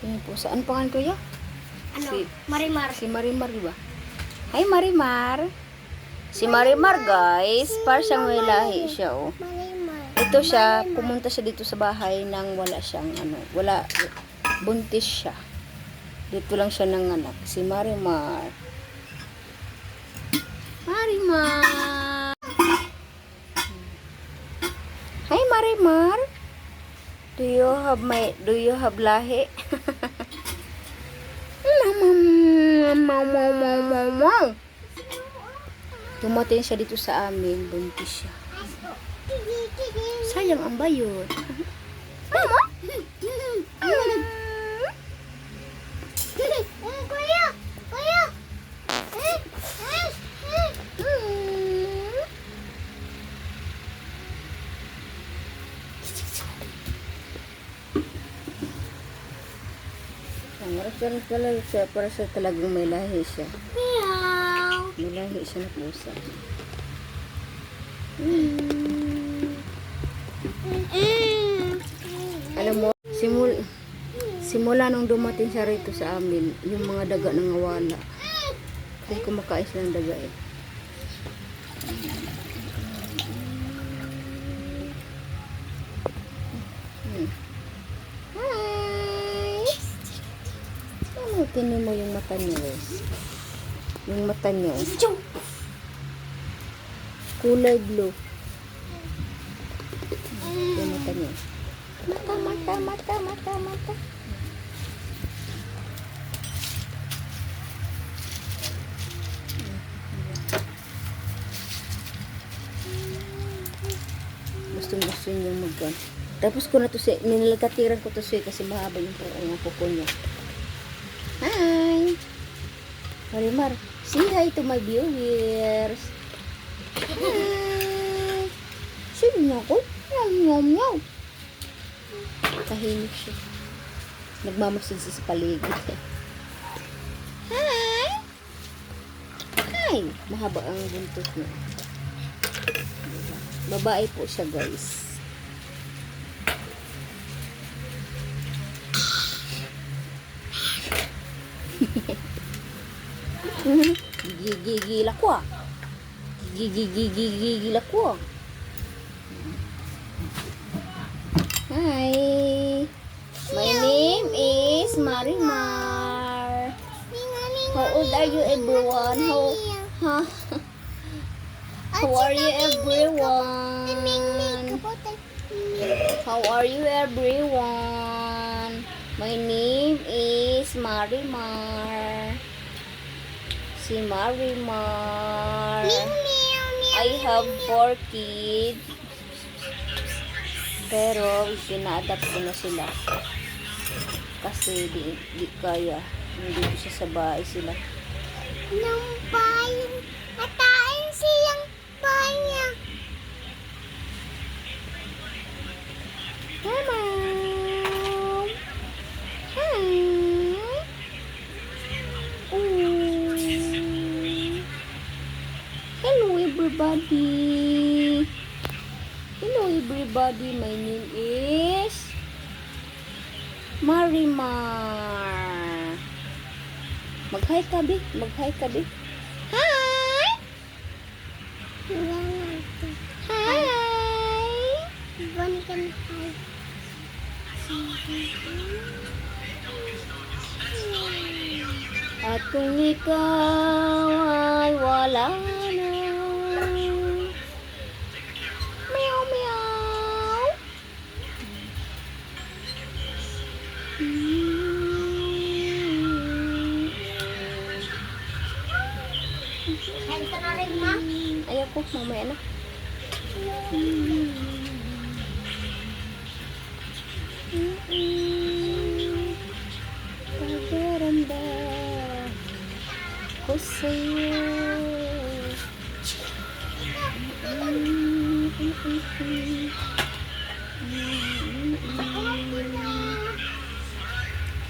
Yan po. Saan pangalan ko ya? Ano? Marimar. Si Marimar, di ba? Hi, Marimar. Si Marimar, guys. Para siyang may lahi siya, oh. Marimar. Ito siya, pumunta siya dito sa bahay nang wala siyang, buntis siya. Dito lang siya nanganak. Si Marimar. Marimar. Hi, Marimar. Do you have lahi? Dumating siya dito sa amin, buntis siya. Sayang ang bayot. Mama? Kuya! Kuya! Ang rason pala siya, para sa talagang may lahi siya. Meow! May lahi siya na pusa. Alam mo, simula nung dumating siya rito sa amin, yung mga daga nangawala. Kasi kumakain sila ng daga eh. Hi! Ano, tinin mo yung mata niya eh. Yung mata niya eh. Kulay blue. Yung mata niya. Mata. Gusto niya mag-gun. Tapos ko na to siya, nilalagatiran ko to siya kasi mahaba yung kuko niya. Hi! Marimar, say hi to my viewers. Hi! Sige na ako. Nyam. Tahimik siya. Nagmamasid siya sa paligid. Hi! Mahaba ang buntot niya. Babae po siya, guys. Gigigil ako ah. Gigigil ako ah. Hi. My name is Marimar. How old are you, everyone? How are you, everyone? How are you, everyone? My name is Marimar. Si Marimar. I have 4 kids. Pero pina-adapt ko na sila. Kasi di kaya. Hindi ko siya sa bahay sila. Nung bayan, atain siyang bayan. Mama! Hi! Hello everybody! My name is Marimar. Mag-hi ka, Bi. Hi! Hi! At kung ikaw ay wala na, meow. Ayaw ko, mamaya na. Pagdaranda ko sa'yo.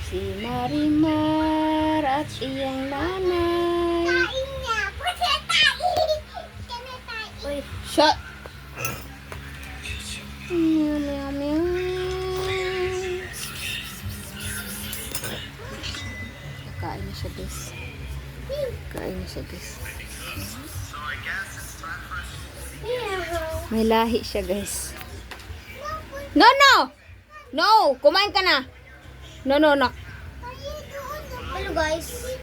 Si Marimar at iyang nanay. Uy, shut! Meow. na siya, guys. Kain na siya, guys. May lahi siya, guys. No, no! No! Kumain ka na! No, no, no. Hello guys.